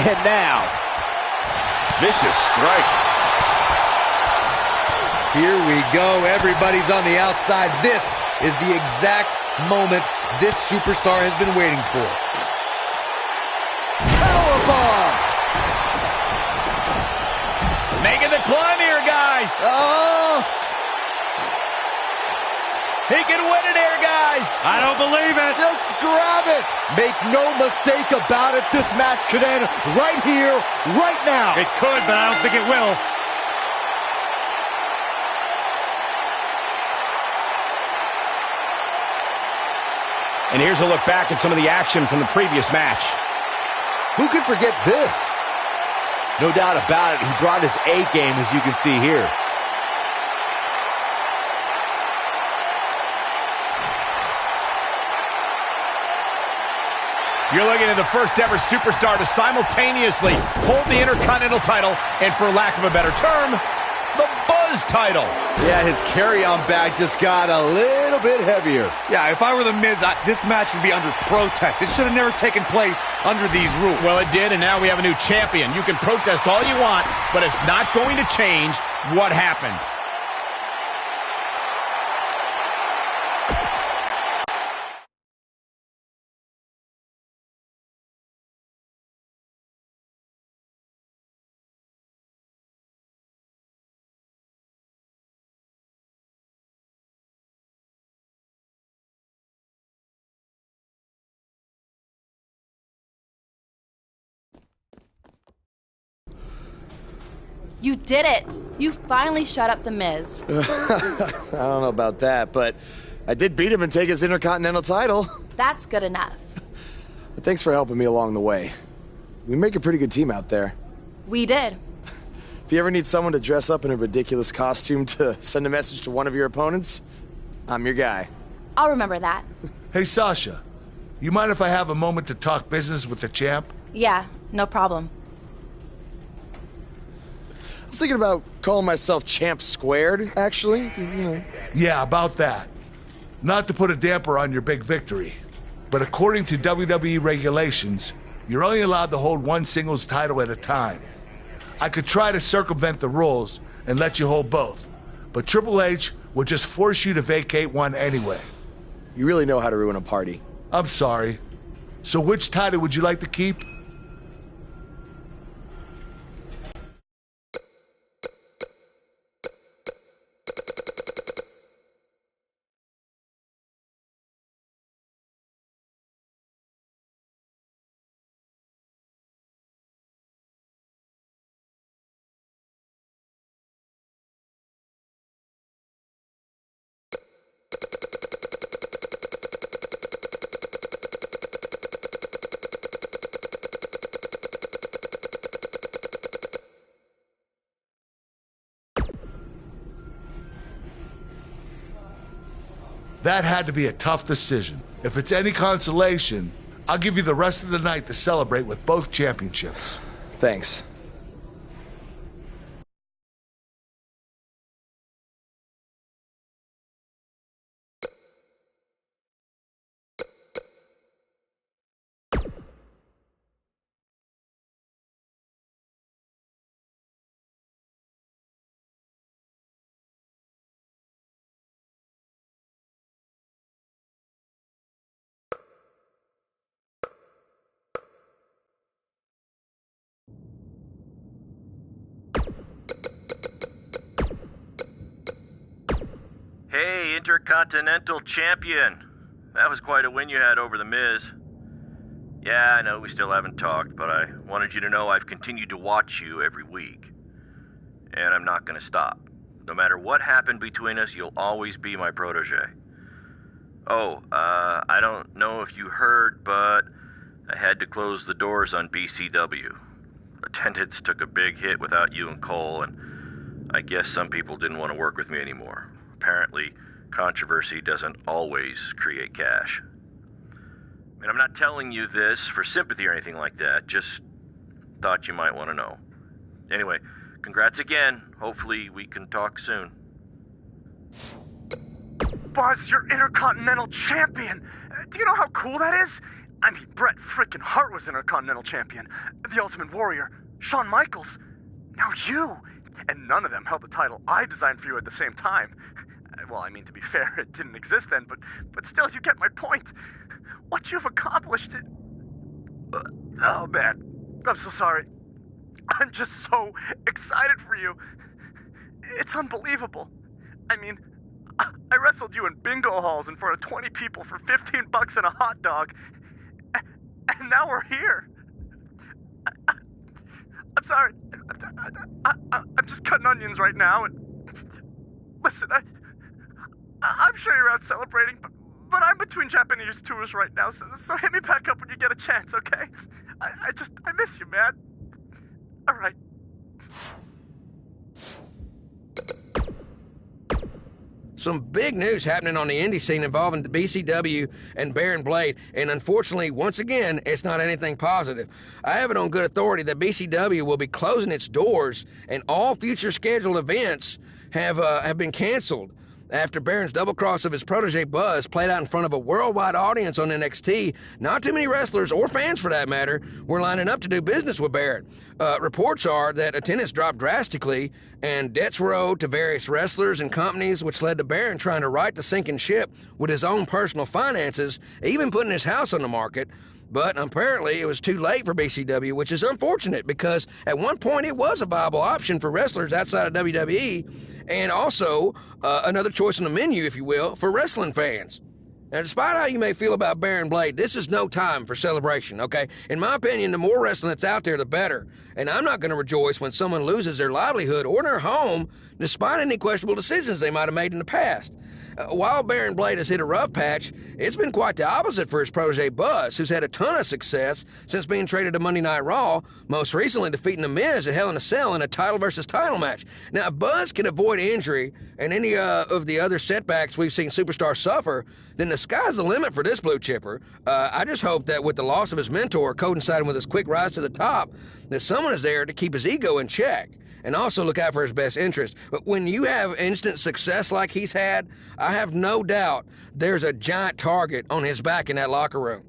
And now, Vicious strike. Here we go. Everybody's on the outside. This is the exact moment this superstar has been waiting for. powerbomb! Making the climb here, guys. Oh! He can win it here, guys. I don't believe it. Just grab it. Make no mistake about it. This match could end right here, right now. It could, but I don't think it will. And here's a look back at some of the action from the previous match. Who could forget this? No doubt about it, he brought his A game, as you can see here. You're looking at the first ever superstar to simultaneously hold the Intercontinental title and, for lack of a better term, the Buzz title. Yeah, his carry-on bag just got a little bit heavier. Yeah, if I were The Miz, this match would be under protest. It should have never taken place under these rules. Well, it did, and now we have a new champion. You can protest all you want, but it's not going to change what happened. You did it! You finally shut up The Miz. I don't know about that, but I did beat him and take his Intercontinental title. That's good enough. But thanks for helping me along the way. We make a pretty good team out there. We did. If you ever need someone to dress up in a ridiculous costume to send a message to one of your opponents, I'm your guy. I'll remember that. Hey, Sasha, you mind if I have a moment to talk business with the champ? Yeah, no problem. I was thinking about calling myself Champ Squared, actually. You know. Yeah, about that. Not to put a damper on your big victory, but according to WWE regulations, you're only allowed to hold one singles title at a time. I could try to circumvent the rules and let you hold both, but Triple H would just force you to vacate one anyway. You really know how to ruin a party. I'm sorry. So which title would you like to keep? That had to be a tough decision. If it's any consolation, I'll give you the rest of the night to celebrate with both championships. Thanks. Hey, Intercontinental Champion. That was quite a win you had over The Miz. Yeah, I know we still haven't talked, but I wanted you to know I've continued to watch you every week. And I'm not gonna stop. No matter what happened between us, you'll always be my protege. Oh, I don't know if you heard, but I had to close the doors on BCW. Attendance took a big hit without you and Cole, and I guess some people didn't want to work with me anymore. Apparently, controversy doesn't always create cash. And I'm not telling you this for sympathy or anything like that, just thought you might want to know. Anyway, congrats again. Hopefully we can talk soon. Buzz, you're Intercontinental Champion! Do you know how cool that is? I mean, Bret frickin' Hart was Intercontinental Champion. The Ultimate Warrior, Shawn Michaels. Now you! And none of them held the title I designed for you at the same time. Well, I mean, to be fair, it didn't exist then, but still, you get my point. What you've accomplished... Oh, man. I'm so sorry. I'm just so excited for you. It's unbelievable. I mean, I wrestled you in bingo halls in front of 20 people for $15 and a hot dog. And now we're here. I'm sorry. I'm just cutting onions right now. And listen, I'm sure you're out celebrating, but I'm between Japanese tours right now, so hit me back up when you get a chance, okay? I miss you, man. All right. Some big news happening on the indie scene involving the BCW and Baron Blade, and unfortunately, once again, it's not anything positive. I have it on good authority that BCW will be closing its doors, and all future scheduled events have been canceled after Baron's double cross of his protege Buzz played out in front of a worldwide audience on NXT. Not too many wrestlers, or fans for that matter, were lining up to do business with Baron. Reports are that attendance dropped drastically, and debts were owed to various wrestlers and companies, which led to Baron trying to right the sinking ship with his own personal finances, even putting his house on the market. But apparently it was too late for BCW, which is unfortunate because at one point it was a viable option for wrestlers outside of WWE, and also another choice on the menu, if you will, for wrestling fans. Now, despite how you may feel about Baron Blade, this is no time for celebration, okay? In my opinion, the more wrestling that's out there, the better. And I'm not going to rejoice when someone loses their livelihood or their home, despite any questionable decisions they might have made in the past. While Baron Blade has hit a rough patch, it's been quite the opposite for his protege Buzz, who's had a ton of success since being traded to Monday Night Raw, most recently defeating The Miz at Hell in a Cell in a title versus title match. Now, if Buzz can avoid injury and any of the other setbacks we've seen superstars suffer, then the sky's the limit for this blue chipper. I just hope that with the loss of his mentor coinciding with his quick rise to the top, that someone is there to keep his ego in check and also look out for his best interest. But when you have instant success like he's had, I have no doubt there's a giant target on his back in that locker room.